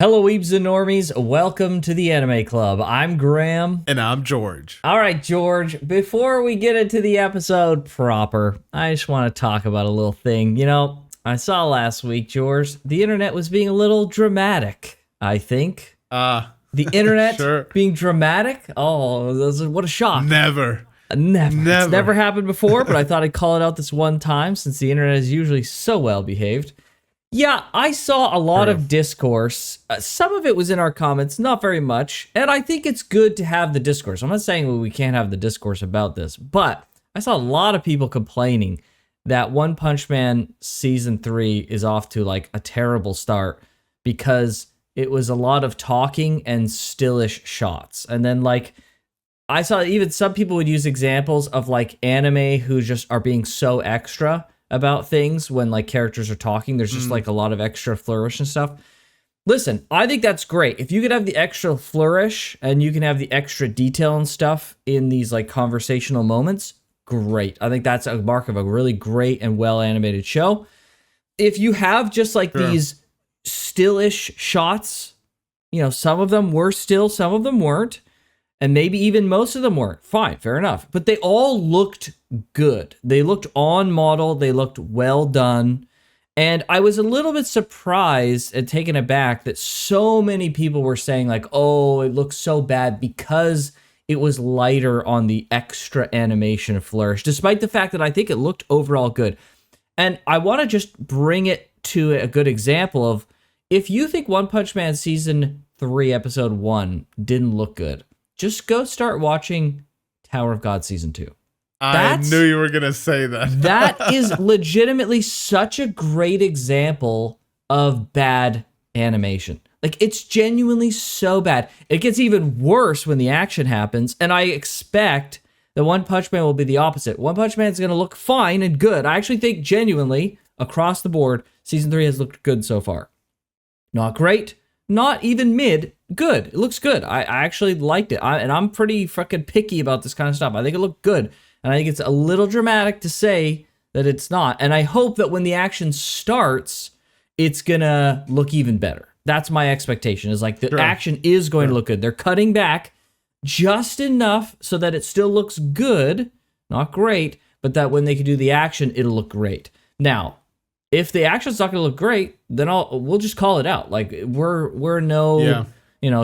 Hello, Weebs and Normies. Welcome to the Anime Club. I'm Graham. And I'm George. All right, George, before we get into the episode proper, I just want to talk about a little thing. You know, I saw last week, George, the internet was being a little dramatic, I think. The internet Sure. being dramatic? Oh, what a shock. Never. Never. It's never happened before, but I thought I'd call it out this one time since the internet is usually so well behaved. Yeah, I saw a lot of discourse. Some of it was in our comments, not very much. And I think it's good to have the discourse. I'm not saying we can't have the discourse about this, but I saw a lot of people complaining that One Punch Man Season 3 is off to like a terrible start because it was a lot of talking and stillish shots. And then like, I saw even some people would use examples of like anime who just are being so extra about things when like characters are talking. There's just like a lot of extra flourish and stuff. Listen, I think that's great. If you could have the extra flourish and you can have the extra detail and stuff in these like conversational moments, great. I think that's a mark of a really great and well animated show. If you have just like these stillish shots, you know, some of them were still, some of them weren't. And maybe even most of them weren't. Fine, fair enough. But they all looked good. They looked on model. They looked well done. And I was a little bit surprised and taken aback that so many people were saying like, oh, it looks so bad because it was lighter on the extra animation flourish, despite the fact that I think it looked overall good. And I want to just bring it to a good example of if you think One Punch Man Season 3, Episode 1 didn't look good, just go start watching Tower of God Season 2. I knew you were going to say that. That is legitimately such a great example of bad animation. Like, it's genuinely so bad. It gets even worse when the action happens, and I expect that One Punch Man will be the opposite. One Punch Man is going to look fine and good. I actually think genuinely, across the board, Season 3 has looked good so far. Not great, not even mid, good. It looks good. I actually liked it. And I'm pretty fucking picky about this kind of stuff. I think it looked good. And I think it's a little dramatic to say that it's not. And I hope that when the action starts, it's going to look even better. That's my expectation, is like the action is going to look good. They're cutting back just enough so that it still looks good, not great, but that when they can do the action, it'll look great. Now, if the action's not going to look great, then we'll just call it out. Like we're no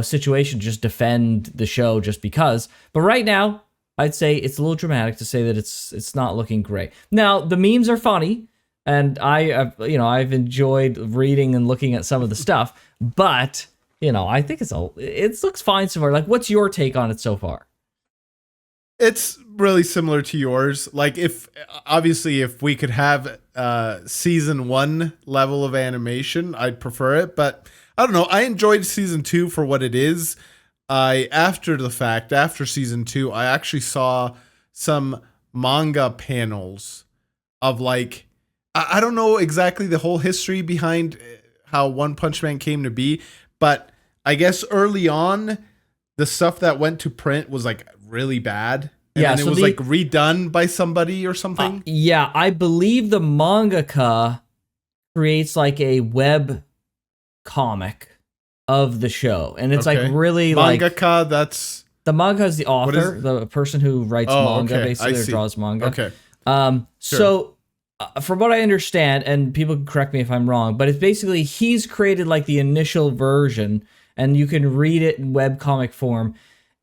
situation to just defend the show just because. But right now, I'd say it's a little dramatic to say that it's not looking great. Now the memes are funny, and I've enjoyed reading and looking at some of the stuff. But I think it looks fine so far. Like, what's your take on it so far? It's really similar to yours. Like, if we could have season 1 level of animation, I'd prefer it. But I don't know. I enjoyed season 2 for what it is. After season 2, I actually saw some manga panels of like, I don't know exactly the whole history behind how One Punch Man came to be, but I guess early on, the stuff that went to print was like really bad. And then it was like redone by somebody or something. Yeah, I believe the mangaka creates like a web comic of the show, and it's like really mangaka, like that's the manga is the author, the person who writes manga basically or draws manga. Okay. So from what I understand, and people can correct me if I'm wrong, but it's basically he's created like the initial version, and you can read it in webcomic form,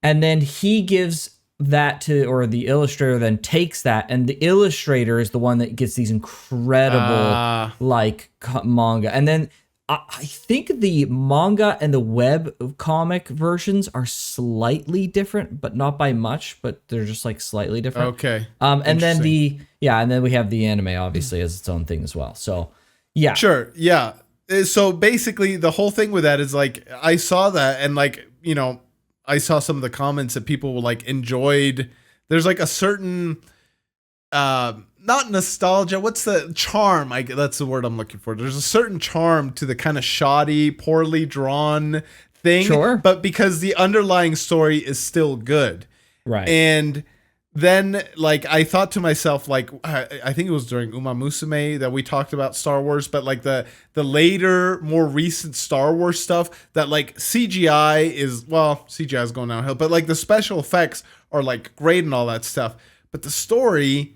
and then he gives that to, or the illustrator then takes that, and the illustrator is the one that gets these incredible like manga, and then I think the manga and the web comic versions are slightly different, but not by much, but they're just like slightly different. Okay. And then and then we have the anime obviously as its own thing as well. So yeah. Sure. Yeah. So basically the whole thing with that is like, I saw that and like, I saw some of the comments that people were like enjoyed. There's like a certain, not nostalgia. What's the charm? That's the word I'm looking for. There's a certain charm to the kind of shoddy, poorly drawn thing. Sure. But because the underlying story is still good. Right. And then like I thought to myself, like I think it was during Uma Musume that we talked about Star Wars, but like the later, more recent Star Wars stuff, that like CGI is, well, CGI is going downhill, but like the special effects are like great and all that stuff, but the story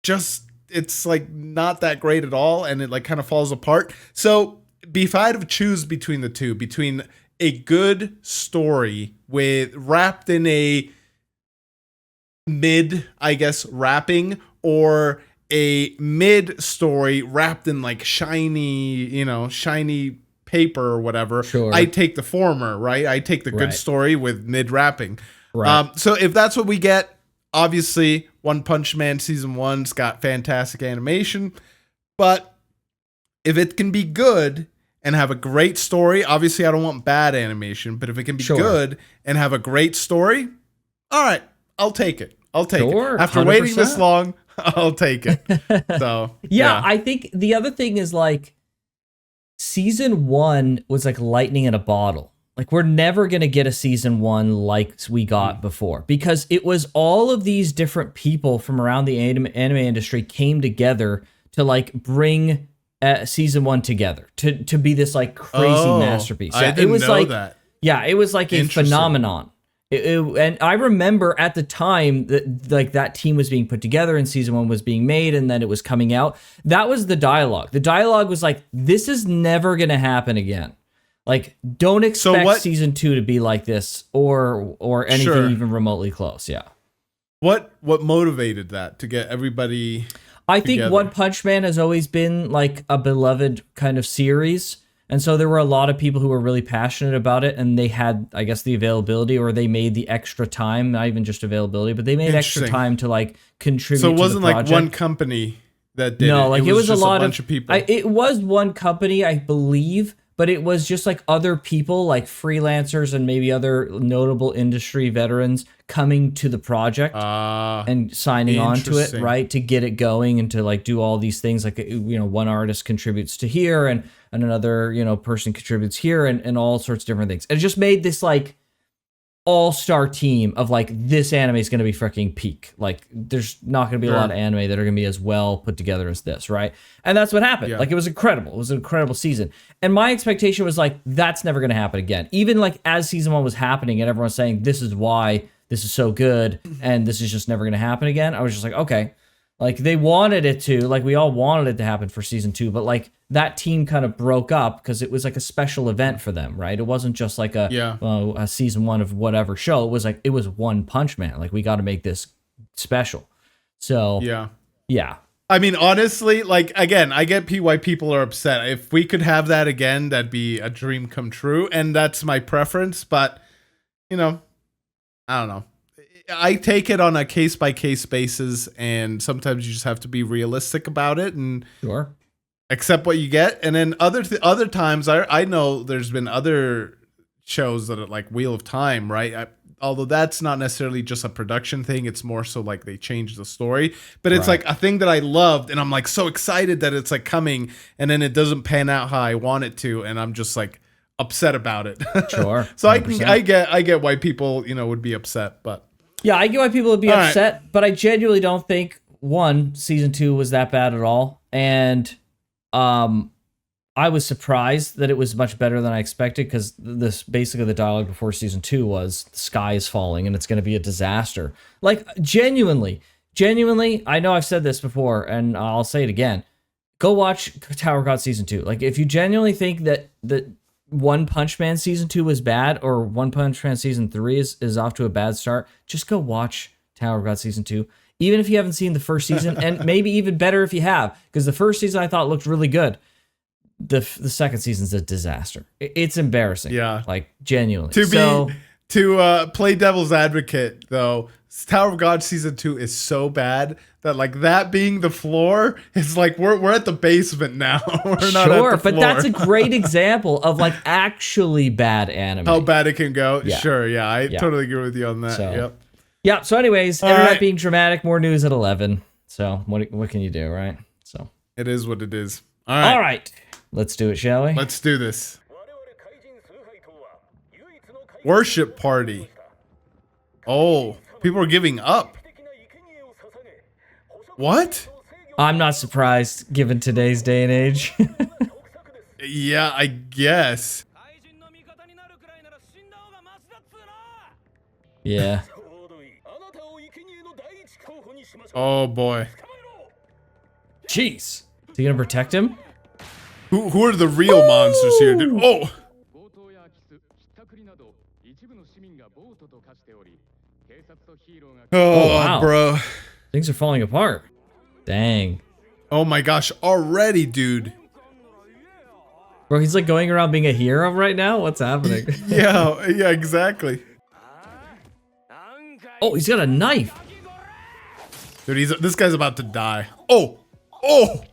just, it's like not that great at all, and it like kind of falls apart. So if I had to choose between the two, between a good story with wrapped in a mid, I guess, wrapping, or a mid story wrapped in like shiny paper or whatever, Sure. I take the former, right? I take the good Right. story with mid wrapping. Right. So if that's what we get, obviously One Punch Man season 1's got fantastic animation, but if it can be good and have a great story, obviously I don't want bad animation, but if it can be Sure. good and have a great story, all right, I'll take it. Sure, After waiting this 100%. long, I'll take it. So Yeah, I think the other thing is like season 1 was like lightning in a bottle. Like we're never going to get a season 1 like we got before, because it was all of these different people from around the anime industry came together to like bring season 1 together to be this like crazy masterpiece. Yeah, I didn't it was know like that. Yeah, it was like a Interesting. phenomenon. And I remember at the time that like that team was being put together and season 1 was being made and then it was coming out. That was the dialogue. The dialogue was like, this is never going to happen again. Like, don't expect season 2 to be like this or anything Sure. even remotely close. Yeah. What motivated that to get everybody I think together? One Punch Man has always been like a beloved kind of series. And so there were a lot of people who were really passionate about it, and they had, I guess, the availability, or they made the extra time, not even just availability, but they made extra Interesting. time to like contribute So it to wasn't the like project. one company that did it. No, like it was a just lot bunch of people. It was one company, I believe, but it was just like other people, like freelancers and maybe other notable industry veterans coming to the project and signing on to it, Interesting. right, to get it going and to like do all these things. Like, you know, one artist contributes to here and another, you know, person contributes here and all sorts of different things. And it just made this like all-star team of like, this anime is going to be freaking peak. Like there's not going to be a lot of anime that are going to be as well put together as this, right? And that's what happened. Yeah. Like it was incredible. It was an incredible season. And my expectation was like, that's never going to happen again. Even like as season 1 was happening and everyone's saying, this is why this is so good and this is just never going to happen again, I was just like, okay. Like they wanted it to, like we all wanted it to happen for season 2, but like that team kind of broke up because it was like a special event for them, right? It wasn't just like a season 1 of whatever show. It was like, it was One Punch Man. Like we got to make this special. So yeah. I mean, honestly, like again, I get why people are upset. If we could have that again, that'd be a dream come true, and that's my preference. But you know, I don't know. I take it on a case by case basis, and sometimes you just have to be realistic about it and Sure. accept what you get. And then other times, I know there's been other shows that are like Wheel of Time, right? Although that's not necessarily just a production thing, it's more so like they changed the story. But it's like a thing that I loved, and I'm like so excited that it's like coming, and then it doesn't pan out how I want it to, and I'm just like upset about it. Sure. So I get why people, you know, would be upset, but. Yeah, I get why people would be All upset, but I genuinely don't think season 2 was that bad at all. And I was surprised that it was much better than I expected, because this basically the dialogue before season 2 was the sky is falling and it's going to be a disaster. Like genuinely, I know I've said this before and I'll say it again. Go watch Tower of God season 2. Like if you genuinely think that One Punch Man season 2 was bad, or One Punch Man season 3 is off to a bad start, just go watch Tower of God season 2. Even if you haven't seen the first season, and maybe even better if you have, because the first season I thought looked really good. The second season's a disaster. It's embarrassing. Yeah, like genuinely. To play devil's advocate though, Tower of God season 2 is so bad that like that being the floor is like we're at the basement now. We're not at the floor. But that's a great example of like actually bad anime. How bad it can go. Yeah. Sure, yeah, I totally agree with you on that. So, yeah. So, anyways, internet being dramatic. More news at 11. So, what can you do, right? So it is what it is. All right. Let's do it, shall we? Let's do this. Worship party. Oh, people are giving up. What? I'm not surprised, given today's day and age. Yeah, I guess. Yeah. Oh boy. Jeez. Is he gonna protect him? Who are the real monsters here, dude? Oh! Oh, wow. bro. Things are falling apart. Dang. Oh my gosh, already, dude. Bro, he's like going around being a hero right now? What's happening? Yeah, exactly. Oh, he's got a knife. Dude, this guy's about to die. Oh! Oh!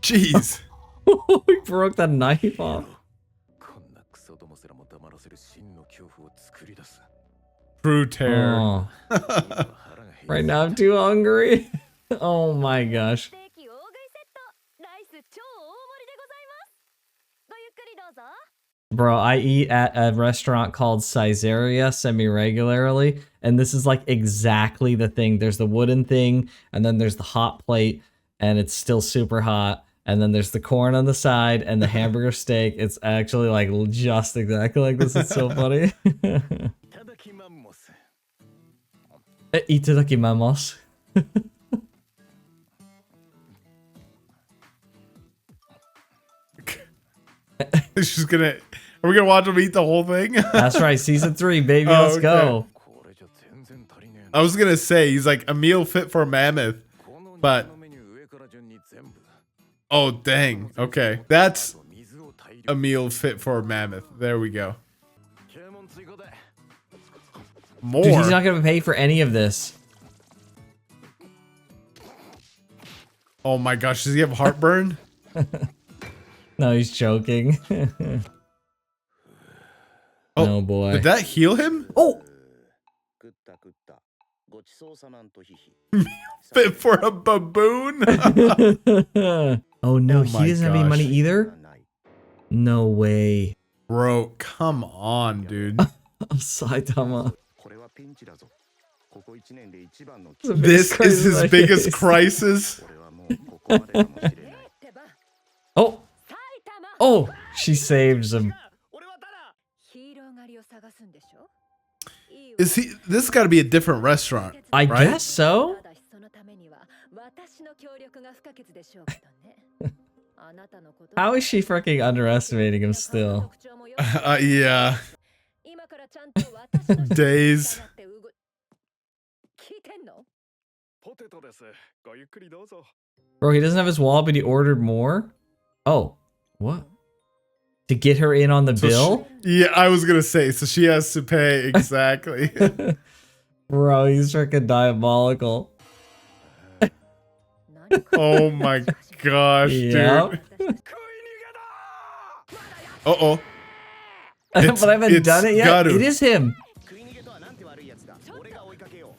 Jeez. He broke that knife off. True terror. Oh. Right now I'm too hungry. Oh my gosh. Bro, I eat at a restaurant called Caesarea semi-regularly, and this is like exactly the thing. There's the wooden thing, and then there's the hot plate, and it's still super hot, and then there's the corn on the side, and the hamburger steak. It's actually like just exactly like this. It's so funny. Itadakimasu. She's gonna. Are we gonna watch him eat the whole thing? That's right, season 3, baby. Let's go. I was gonna say he's like a meal fit for a mammoth, but oh dang. Okay, that's a meal fit for a mammoth. There we go. More. Dude, he's not gonna pay for any of this. Oh my gosh, does he have heartburn? No, he's choking. Oh boy. Did that heal him? Oh! Fit for a baboon? Oh no, Oh he my doesn't have any gosh. money either? No way. Bro, come on, dude. Saitama. This is his biggest crisis. Oh! Oh! She saves him. Is he? This has got to be a different restaurant. I right? guess so. How is she freaking underestimating him still? Yeah. Days. Bro, he doesn't have his wallet, but he ordered more? Oh. What? To get her in on the bill? Yeah, I was gonna say, so she has to pay, exactly. Bro, he's freaking diabolical. Oh my gosh, Yep. dude. Uh-oh. But I haven't done it yet. Garu. It is him.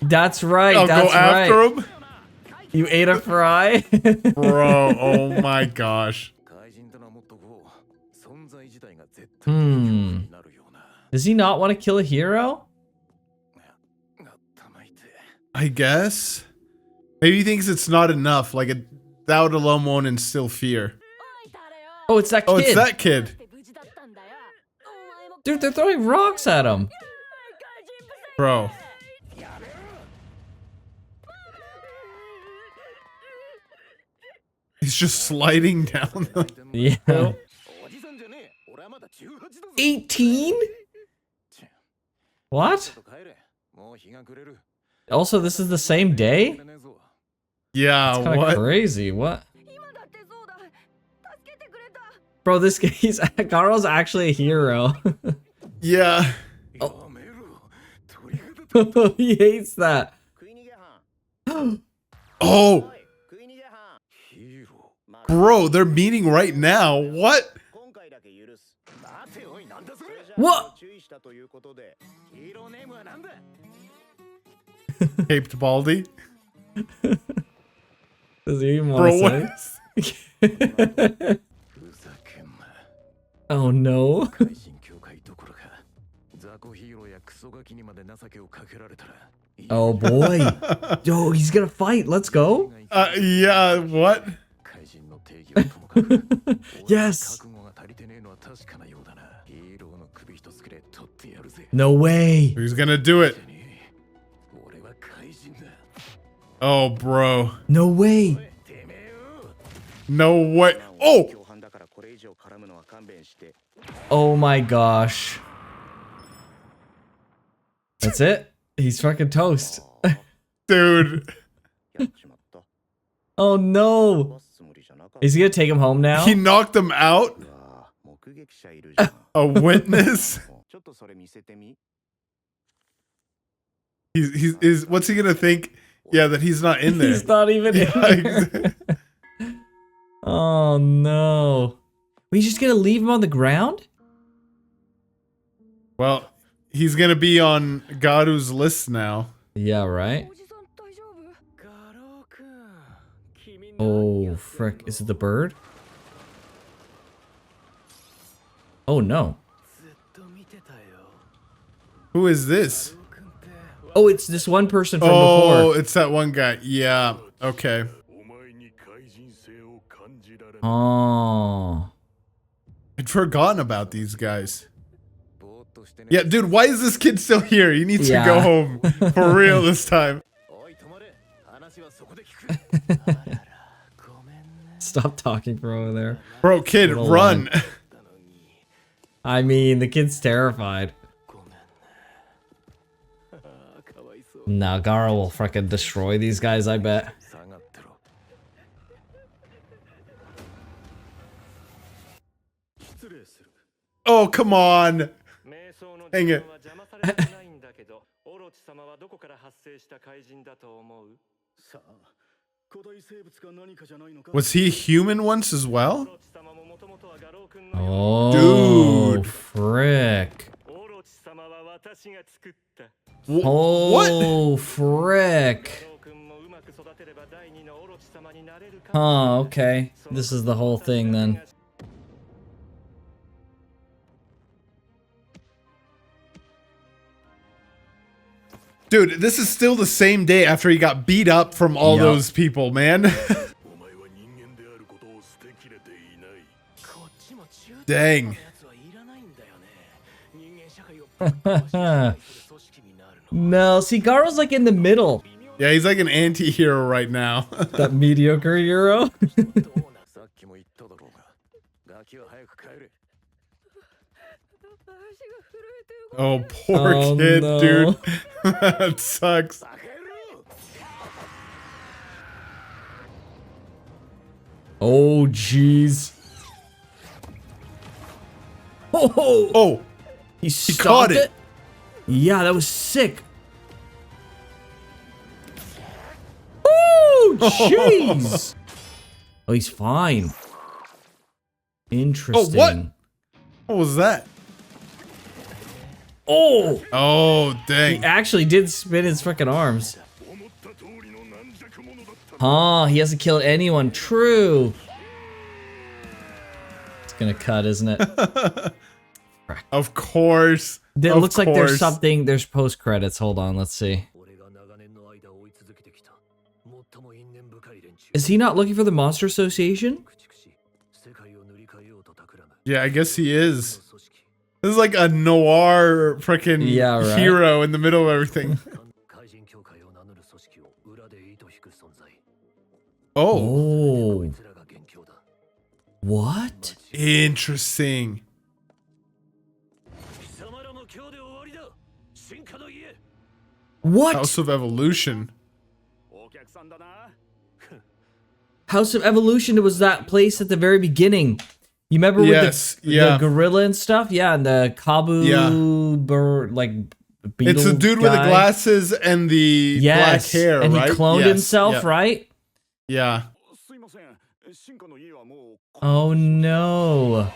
That's right. I'll that's go after right. him. You ate a fry? Bro, oh my gosh. Does he not want to kill a hero? I guess. Maybe he thinks it's not enough. Like, that alone won't instill fear. Oh, it's that kid. Oh, it's that kid. Dude, they're throwing rocks at him. Bro. He's just sliding down the Yeah. 18? What? Also, this is the same day? Yeah, It's kind what? of crazy. What? Bro, this guy, Garo's actually a hero. Yeah. He hates that. Oh! Bro, they're meeting right now. What? What? Caped Baldy? Does he even Bro, want what to is... say? Oh no. Oh boy. Yo, he's gonna fight. Let's go. Yeah, what? Yes. No way. He's gonna do it. Oh, bro. No way. No way. Oh! Oh my gosh. That's it? He's fucking toast. Dude. Oh no. Is he gonna take him home now? He knocked him out? A witness? He's what's he gonna think? Yeah, that he's not in there. He's not even in there. Oh no. We just gonna leave him on the ground? Well, he's gonna be on Garu's list now. Yeah, right? Oh, frick. Is it the bird? Oh no. Who is this? Oh, it's this one person from Oh, before. it's that one guy. Yeah. Okay. Oh. I'd forgotten about these guys. Yeah, dude, why is this kid still here? He needs to go home. For real this time. Stop talking from over there. Bro, kid, run. I mean, the kid's terrified. Nah, Gara will fucking destroy these guys, I bet. Oh, come on. Hang it. Was he human once as well? Oh, dude. Frick. What? Frick. Oh, okay. This is the whole thing then. Dude, this is still the same day after he got beat up from all those people, man. Dang. No, see, Garo's like in the middle. Yeah, he's like an anti-hero right now. That mediocre hero. Oh, poor kid, no. dude. That sucks. Oh, jeez. Oh, he caught it. Yeah, that was sick. Oh, jeez. Oh, he's fine. Interesting. Oh, what? What was that? Oh! Oh, dang. He actually did spin his freaking arms. Oh, he hasn't killed anyone. True. It's gonna cut, isn't it? Of course. It looks like there's something. There's post credits. Hold on, let's see. Is he not looking for the Monster Association? Yeah, I guess he is. This is like a noir freaking hero in the middle of everything. Oh. What? Interesting. What? House of Evolution. House of Evolution was that place at the very beginning. You remember with the gorilla and stuff? Yeah, and the Kabu beetle It's the dude with the glasses and the black hair, and right? he cloned himself, right? Yeah. Oh no.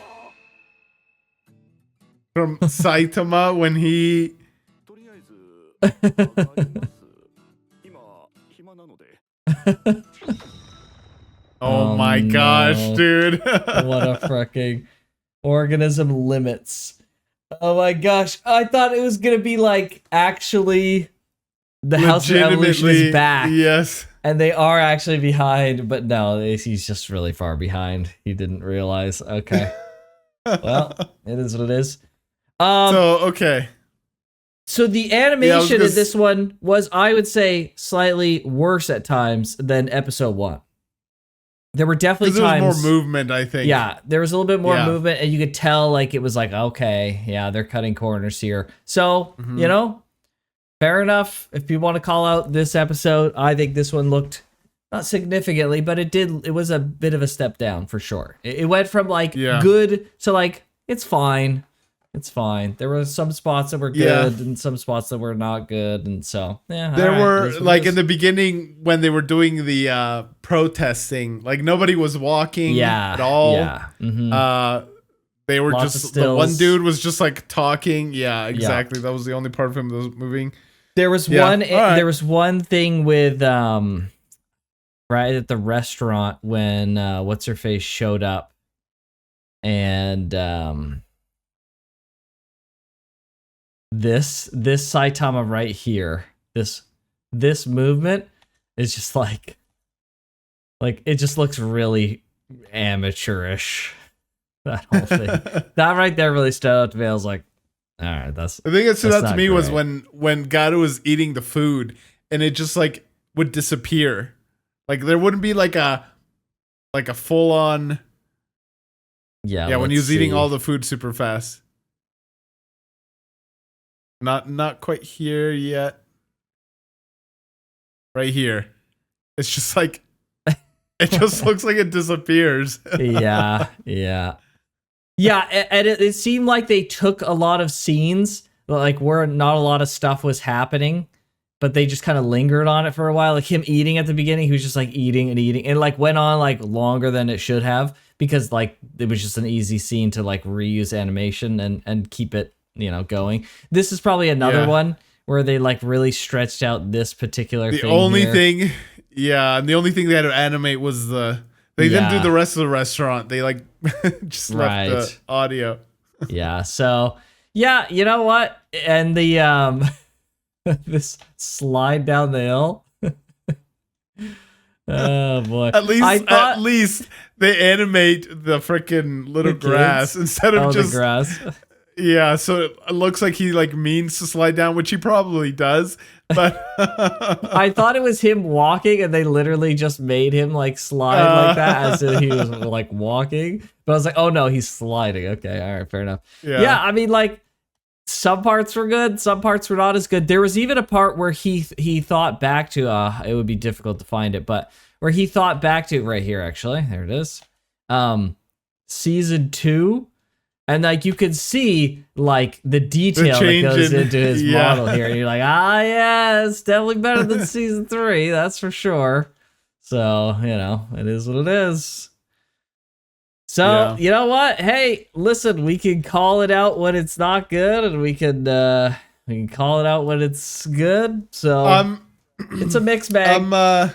From Saitama when he... Oh my gosh, dude. What a freaking organism limits. Oh my gosh. I thought it was gonna be like actually the House of Evolution is back. Yes. And they are actually behind, but no, he's just really far behind. He didn't realize. Okay. Well, it is what it is. Okay. So the animation in this one was, I would say, slightly worse at times than episode 1. There were definitely times... There was more movement, I think. Yeah, there was a little bit more movement, and you could tell, like, it was like, okay, yeah, they're cutting corners here. So, you know, fair enough. If you want to call out this episode, I think this one looked, not significantly, but it was a bit of a step down, for sure. It went from, like, good to, like, it's fine. It's fine. There were some spots that were good and some spots that were not good. And so, there were, like, in the beginning when they were doing the protesting, like, nobody was walking at all. Yeah. They were the one dude was just, like, talking. Yeah, exactly. That was the only part of him that was moving. There was there was one thing with, right at the restaurant when, what's-her-face showed up. And, This Saitama right here, this movement is just like it just looks really amateurish. That whole thing, that right there really stood out to me. I was like, all right, that's. The thing that stood out to me was when Gato was eating the food and it just like would disappear, like there wouldn't be like a full on. Yeah, when he was eating all the food super fast. Not quite here yet. Right here. It's just like it just looks like it disappears. Yeah. And it seemed like they took a lot of scenes like where not a lot of stuff was happening, but they just kind of lingered on it for a while. Like him eating at the beginning, he was just like eating and eating, and like went on like longer than it should have because like it was just an easy scene to like reuse animation and keep it, you know, going. This is probably another one where they like really stretched out this particular thing. The only thing they had to animate was they didn't do the rest of the restaurant. They like just left the audio. Yeah. So yeah, you know what? And the this slide down the hill. Oh boy. At least they animate the freaking little grass instead of just the grass. Yeah, so it looks like he like means to slide down, which he probably does. But I thought it was him walking, and they literally just made him like slide like that as if he was like walking. But I was like, oh no, he's sliding. Okay, all right, fair enough. Yeah, I mean, like some parts were good, some parts were not as good. There was even a part where he thought back to it would be difficult to find it, but where he thought back to right here. Actually, there it is. Season 2. And like you could see like the detail that goes into his model here. And you're like, yeah, it's definitely better than season 3, that's for sure. So, you know, it is what it is. So, you know what? Hey, listen, we can call it out when it's not good, and we can call it out when it's good. So it's a mixed bag. I'm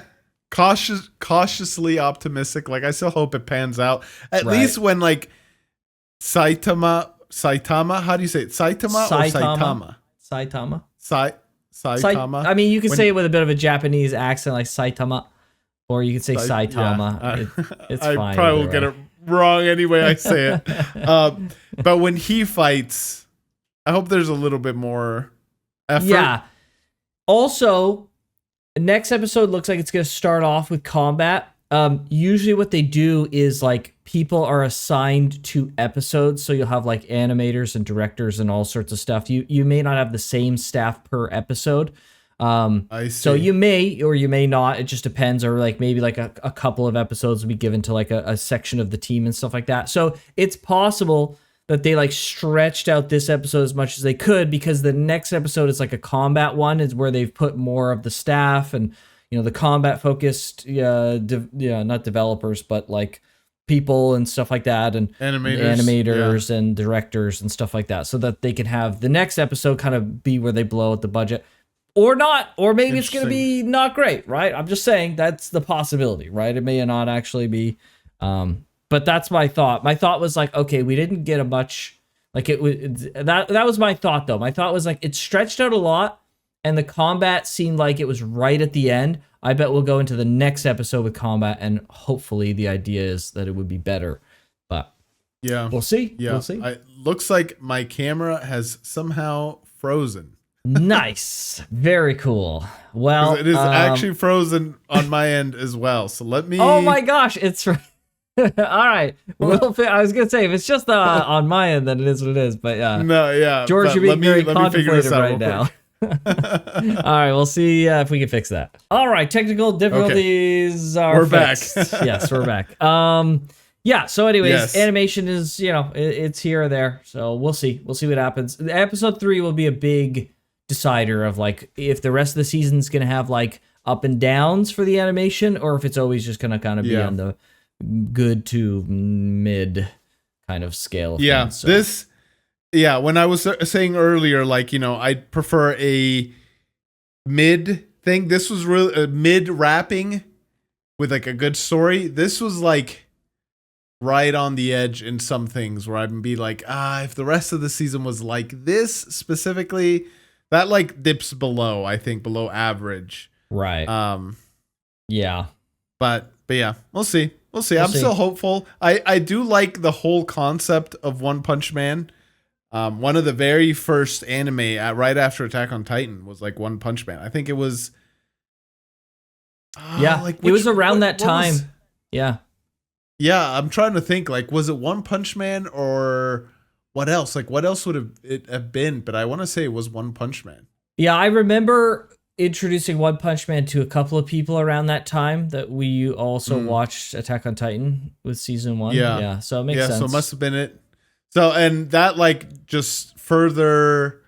cautiously optimistic. Like I still hope it pans out. At least when like Saitama, how do you say it? Saitama or Saitama? Saitama. I mean, you can say it with a bit of a Japanese accent, like Saitama, or you can say Saitama. Yeah. It's fine. I probably will get it wrong anyway I say it. But when he fights, I hope there's a little bit more effort. Yeah. Also, the next episode looks like it's going to start off with combat. Usually what they do is like people are assigned to episodes, so you'll have like animators and directors and all sorts of stuff. You may not have the same staff per episode. I see. So you may or you may not. It just depends. Or like maybe like a couple of episodes will be given to like a section of the team and stuff like that. So it's possible that they like stretched out this episode as much as they could, because the next episode is like a combat one, is where they've put more of the staff and, you know, the combat focused, not developers, but like people and stuff like that, and animators and directors and stuff like that, so that they can have the next episode kind of be where they blow out the budget, or not, or maybe it's going to be not great, right? I'm just saying that's the possibility, right? It may not actually be, but that's my thought. My thought was like, okay, we didn't get a much, like that was my thought though. My thought was like, it stretched out a lot, and the combat seemed like it was right at the end. I bet we'll go into the next episode with combat, and hopefully the idea is that it would be better. But yeah, we'll see. Yeah, We'll see. Looks like my camera has somehow frozen. Nice, very cool. Well, it is actually frozen on my end as well. So let me. Oh my gosh, it's all right. I was gonna say if it's just on my end, then it is what it is. But no, yeah, George, you're being very contemplative out right now. All right, we'll see if we can fix that. All right, technical difficulties are fixed. Back. Yes, we're back. Yeah. So, anyways, Yes. animation is it's here or there. So we'll see. We'll see what happens. Episode 3 will be a big decider of like if the rest of the season's gonna have like up and downs for the animation, or if it's always just gonna kind of be on the good to mid kind of scale. Of things, so. When I was saying earlier, like, I'd prefer a mid thing. This was really a mid wrapping with like a good story. This was like right on the edge in some things where I'd be like, if the rest of the season was like this specifically, that like dips below, I think, below average. Right. Yeah. But yeah, we'll see. I'm still hopeful. I do like the whole concept of One Punch Man. One of the very first anime right after Attack on Titan was like One Punch Man. I think it was. It was around that time. Yeah. Yeah, I'm trying to think. Like, was it One Punch Man or what else? Like, what else would it have been? But I want to say it was One Punch Man. Yeah, I remember introducing One Punch Man to a couple of people around that time that we also watched Attack on Titan with season 1. Yeah. So it makes sense. So it must have been it. So, and that like just further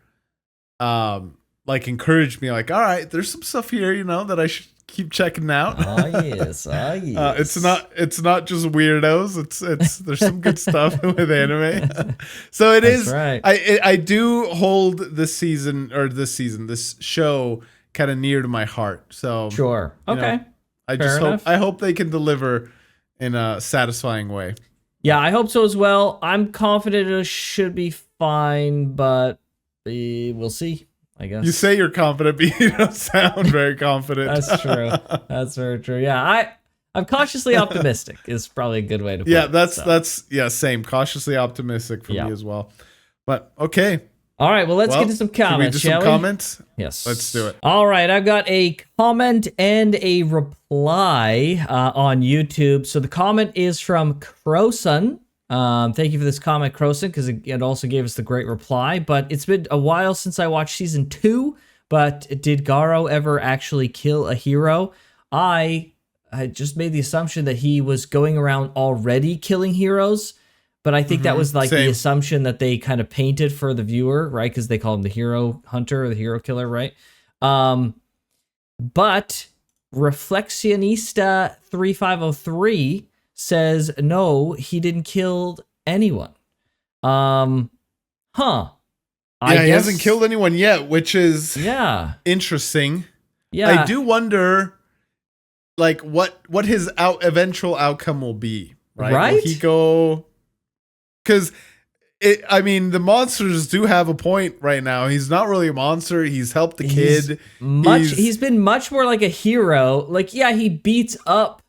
like encouraged me like, all right, there's some stuff here, that I should keep checking out. Oh yes. It's not just weirdos. It's there's some good stuff with anime. So it is. Right. I do hold this show kind of near to my heart. So sure. Okay. I hope they can deliver in a satisfying way. Yeah, I hope so as well. I'm confident it should be fine, but we'll see. I guess. You say you're confident, but you don't sound very confident. That's true. That's very true. Yeah, I'm cautiously optimistic is probably a good way to put it. That's same. Cautiously optimistic for me as well. But okay. All right, well, let's get to some comments, shall we? Comments? Yes. Let's do it. All right, I've got a comment and a reply on YouTube. So the comment is from Crowson. Thank you for this comment, Crowson, because it also gave us the great reply. But it's been a while since I watched season 2. But did Garo ever actually kill a hero? I just made the assumption that he was going around already killing heroes. But I think that was like the assumption that they kind of painted for the viewer, right? Because they call him the hero hunter or the hero killer, right? But Reflexionista 3503 says no, he didn't kill anyone. I guess he hasn't killed anyone yet, which is interesting. Yeah, I do wonder, like what his eventual outcome will be. Right? Will he go? Because the monsters do have a point right now. He's not really a monster. He's helped the kid. He's been much more like a hero. Like, yeah, he beats up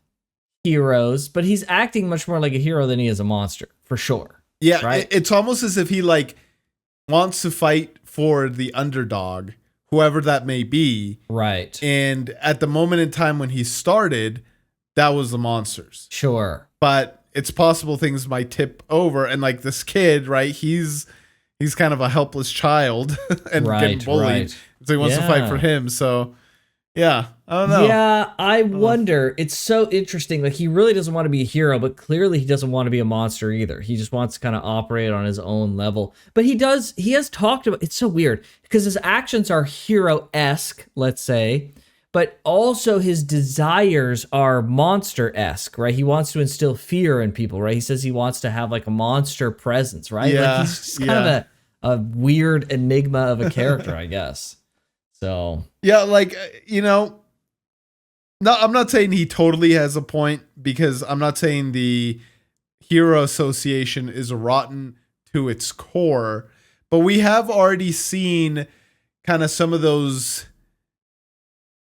heroes, but he's acting much more like a hero than he is a monster, for sure. Yeah, right? It's almost as if he like wants to fight for the underdog, whoever that may be. Right. And at the moment in time when he started, that was the monsters. Sure. But it's possible things might tip over, and like this kid, right? He's kind of a helpless child and getting bullied, right. So he wants to fight for him. So yeah, I don't know. Yeah, I wonder. It's so interesting. Like he really doesn't want to be a hero, but clearly he doesn't want to be a monster either. He just wants to kind of operate on his own level. But he has talked about. It's so weird because his actions are hero-esque, let's say. But also his desires are monster-esque, right? He wants to instill fear in people, right? He says he wants to have like a monster presence, right? Yeah, like he's just kind of a weird enigma of a character, I guess. So yeah, like no, I'm not saying he totally has a point because I'm not saying the Hero Association is rotten to its core, but we have already seen kind of some of those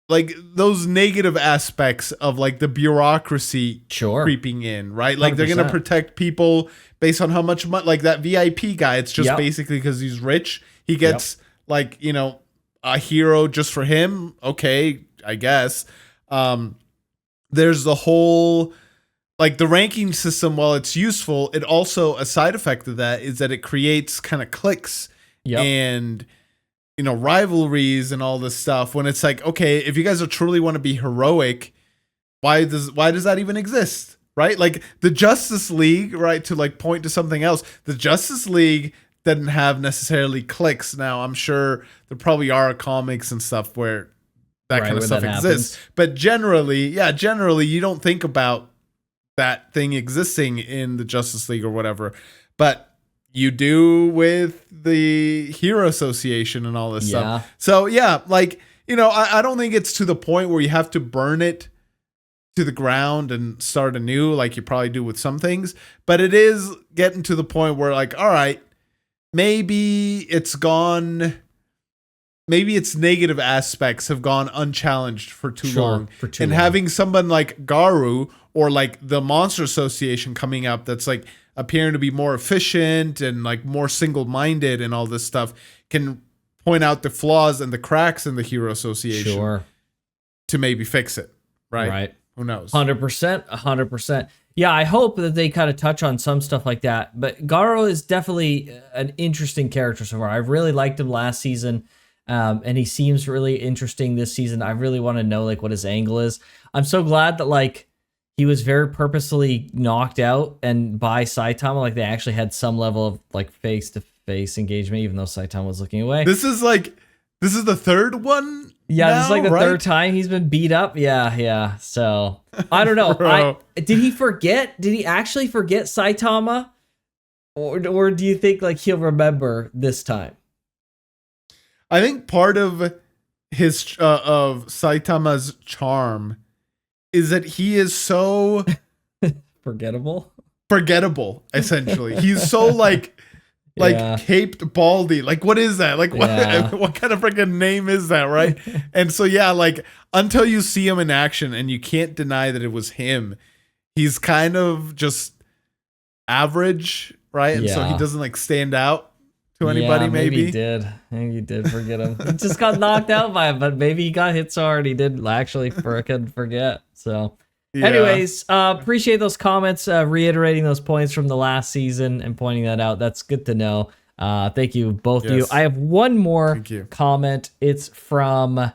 like those negative aspects of like the bureaucracy Sure. creeping in, right? Like they're 100%. gonna protect people based on how much money. Like that VIP guy, it's just Yep. basically because he's rich. He gets like, you know, a hero just for him. Okay, I guess. There's the whole like the ranking system. While it's useful, it also a side effect of that is that it creates kind of cliques and, you know, rivalries and all this stuff. When it's like, okay, if you guys are truly want to be heroic, why does that even exist, right? Like the Justice League, right? To like point to something else, the Justice League didn't have necessarily cliques. Now I'm sure there probably are comics and stuff where that kind of stuff exists, but generally you don't think about that thing existing in the Justice League or whatever, but you do with the Hero Association and all this stuff. So yeah, like, you know, I don't think it's to the point where you have to burn it to the ground and start anew like you probably do with some things, but it is getting to the point where like, all right, maybe its negative aspects have gone unchallenged for too long. Having someone like Garu or like the Monster Association coming up that's like appearing to be more efficient and like more single-minded and all this stuff can point out the flaws and the cracks in the Hero Association to maybe fix it. Right. Who knows? 100%. Yeah, I hope that they kind of touch on some stuff like that. But Garo is definitely an interesting character so far. I really liked him last season, and he seems really interesting this season. I really want to know like what his angle is. I'm so glad that like he was very purposefully knocked out and by Saitama. Like they actually had some level of like face-to-face engagement, even though Saitama was looking away. This is the third one. Yeah, this is like the third time he's been beat up. Yeah. So I don't know. Did he forget? Did he actually forget Saitama, or do you think like he'll remember this time? I think part of his of Saitama's charm is that he is so forgettable. Essentially, he's so like caped baldy. Like, what is that? Like, what kind of freaking name is that, right? And so, yeah, like, until you see him in action and you can't deny that it was him, he's kind of just average, right? And so he doesn't, like, stand out to anybody, maybe. He did. Maybe he did forget him. He just got knocked out by him, but maybe he got hit so hard he did actually forget. So... Anyways, appreciate those comments, reiterating those points from the last season and pointing that out. That's good to know. Thank you, both of you. I have one more comment. It's from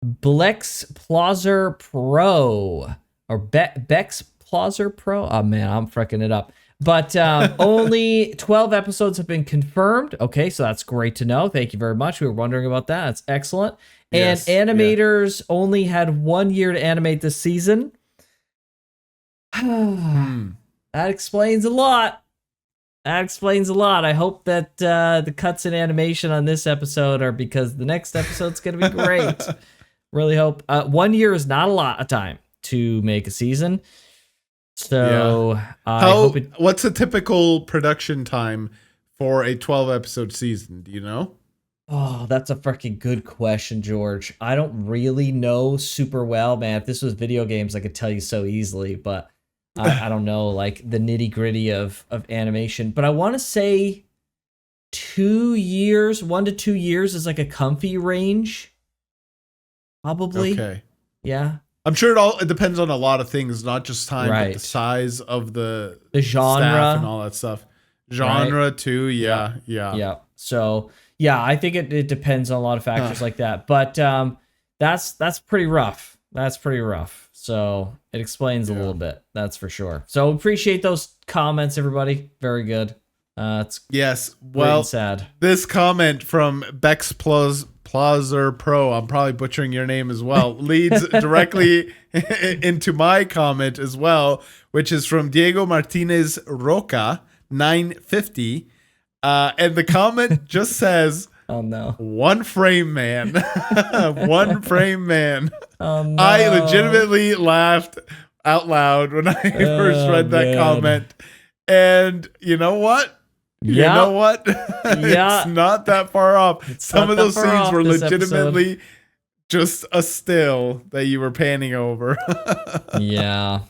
Blex Plazer Pro or Bex Plazer Pro. Oh man, I'm freaking it up. But only 12 episodes have been confirmed. Okay, so that's great to know. Thank you very much. We were wondering about that. That's excellent. And animators only had 1 year to animate this season. That explains a lot. I hope that the cuts in animation on this episode are because the next episode's going to be great. Really hope. 1 year is not a lot of time to make a season. So what's a typical production time for a 12 episode season? Do you know? Oh, that's a freaking good question, George. I don't really know super well, man. If this was video games, I could tell you so easily, but I don't know, like, the nitty-gritty of animation. But I want to say 2 years, 1 to 2 years is like a comfy range. Probably. Okay. Yeah. I'm sure it depends on a lot of things, not just time, but the size of the genre staff and all that stuff. Genre too, yeah. So... yeah, I think it depends on a lot of factors like that. But that's pretty rough. So it explains a little bit. That's for sure. So appreciate those comments, everybody. Very good. It's well, sad. This comment from Bex Plazer Pro, I'm probably butchering your name as well, leads directly into my comment as well, which is from Diego Martinez Roca 950. And the comment just says, "Oh no, one frame man, one frame man." Oh no. I legitimately laughed out loud when I first read that comment. And you know what? It's not that far off. Some of those scenes were legitimately just a still that you were panning over. Yeah.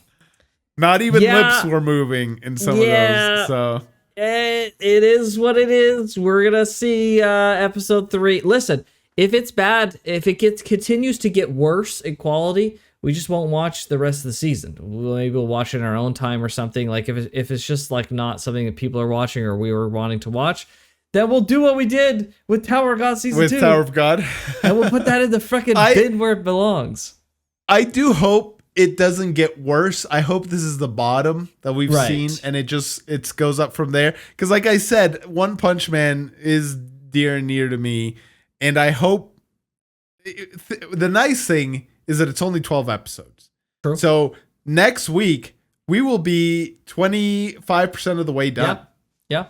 Not even Yeah. lips were moving in some of those. So it is what it is. We're gonna see episode 3. Listen, if it's bad, if it continues to get worse in quality, we just won't watch the rest of the season. Maybe we'll watch it in our own time or something. Like if it's just like not something that people are watching or we were wanting to watch, then we'll do what we did with Tower of God season 2. With Tower of God. And we'll put that in the freaking bin where it belongs. I do hope it doesn't get worse. I hope this is the bottom that we've seen, and it goes up from there. Because like I said, One Punch Man is dear and near to me, and I hope the nice thing is that it's only 12 episodes. True. So next week we will be 25% of the way done. Yeah.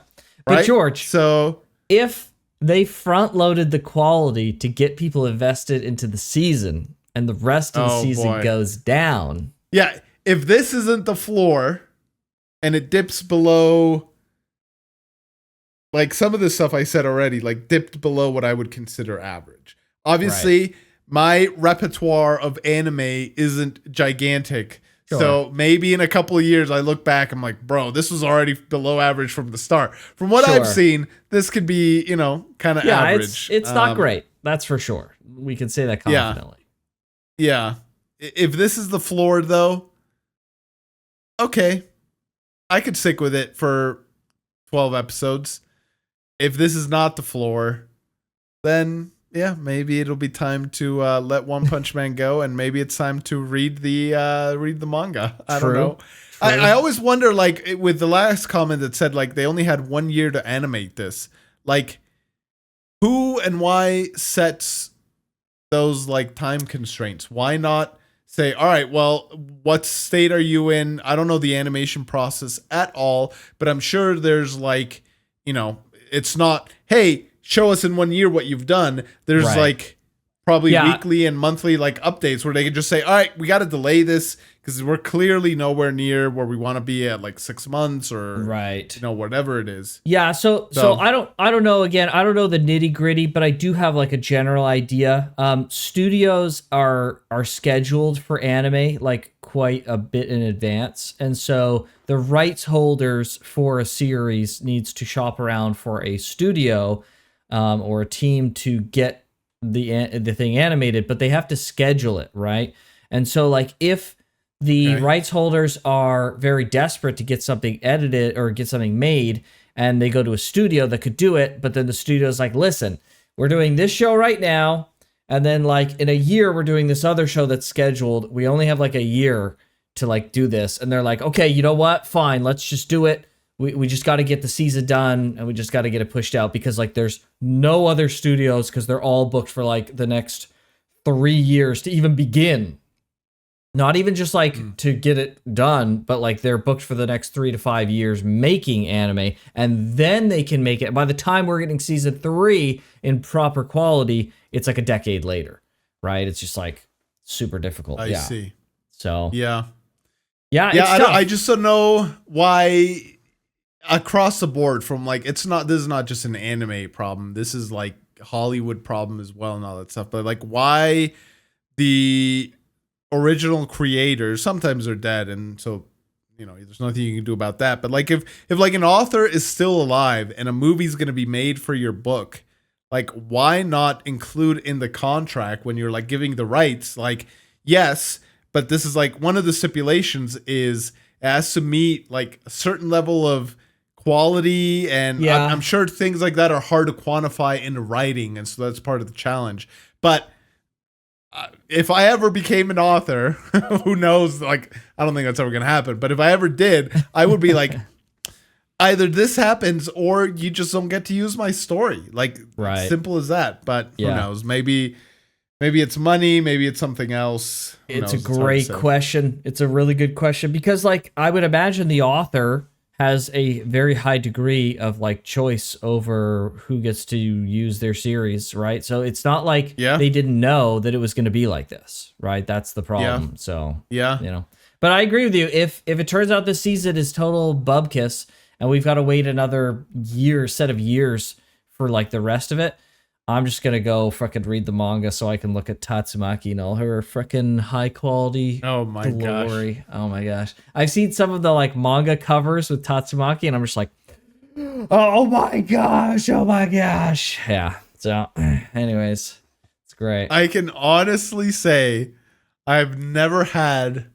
But right? George, so if they front loaded the quality to get people invested into the season and the rest of the season goes down. Yeah, if this isn't the floor and it dips below, like some of the stuff I said already, like dipped below what I would consider average. Obviously, my repertoire of anime isn't gigantic. Sure. So maybe in a couple of years, I look back, I'm like, bro, this was already below average from the start. From what I've seen, this could be, kind of average. It's not great. That's for sure. We can say that confidently. Yeah. If this is the floor, though, okay. I could stick with it for 12 episodes. If this is not the floor, then yeah, maybe it'll be time to let One Punch Man go, and maybe it's time to read the manga. I don't know. I always wonder, like with the last comment that said like they only had 1 year to animate this, like who and why sets those like time constraints? Why not say, all right, well, what state are you in? I don't know the animation process at all, but I'm sure there's like, it's not, hey, show us in 1 year what you've done. There's like probably weekly and monthly like updates where they can just say, all right, we got to delay this because we're clearly nowhere near where we want to be at like 6 months or whatever it is. Yeah. So I don't know. Again, I don't know the nitty gritty, but I do have like a general idea. Studios are scheduled for anime like quite a bit in advance. And so the rights holders for a series needs to shop around for a studio or a team to get the thing animated, but they have to schedule it, right? And so like if the rights holders are very desperate to get something edited or get something made, and they go to a studio that could do it, but then the studio's like, listen, we're doing this show right now, and then like in a year we're doing this other show that's scheduled. We only have like a year to like do this, and they're like, okay, you know what? Fine, let's just do it. We just got to get the season done, and we just got to get it pushed out because like there's no other studios because they're all booked for like the next 3 years to even begin. Not even just like to get it done, but like they're booked for the next 3 to 5 years making anime, and then they can make it. By the time we're getting season 3 in proper quality, it's like a decade later, right? It's just like super difficult. I see. So yeah, it's tough. I just don't know why across the board from like this is not just an anime problem. This is like Hollywood problem as well and all that stuff. But like why the original creators, sometimes they're dead, and so there's nothing you can do about that. But like if like an author is still alive and a movie's going to be made for your book, like why not include in the contract when you're like giving the rights, like yes, but this is like one of the stipulations is it has to meet like a certain level of quality, and I'm sure things like that are hard to quantify in writing, and so that's part of the challenge. But if I ever became an author, who knows? Like, I don't think that's ever going to happen. But if I ever did, I would be like, either this happens or you just don't get to use my story. Like, simple as that. But who knows? Maybe it's money. Maybe it's something else. It's a great question. It's a really good question because, like, I would imagine the author has a very high degree of like choice over who gets to use their series, right? So it's not like they didn't know that it was going to be like this, right? That's the problem. Yeah. So but I agree with you. If it turns out this season is total bubkiss and we've got to wait another set of years for like the rest of it, I'm just gonna go freaking read the manga so I can look at Tatsumaki and all her freaking high quality Oh my glory. gosh. Oh my gosh. I've seen some of the like manga covers with Tatsumaki and I'm just like, oh my gosh, oh my gosh. Yeah. So anyways, it's great. I can honestly say I've never had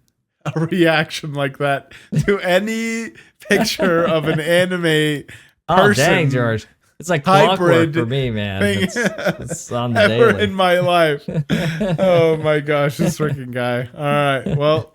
a reaction like that to any picture of an anime Oh person. dang, George. It's like clockwork hybrid for me, man. thing It's on the ever daily. in my life. Oh my gosh, this freaking guy. All right. Well,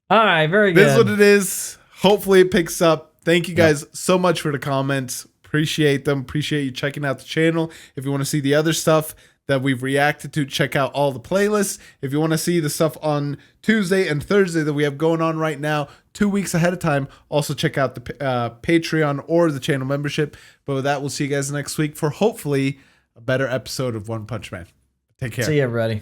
All right, very this is good. what it is. Hopefully it picks up. Thank you guys so much for the comments. Appreciate them. Appreciate you checking out the channel. If you want to see the other stuff that we've reacted to, check out all the playlists. If you want to see the stuff on Tuesday and Thursday that we have going on right now, 2 weeks ahead of time, also check out the Patreon or the channel membership. But with that, we'll see you guys next week for hopefully a better episode of One Punch Man. Take care. See you, everybody.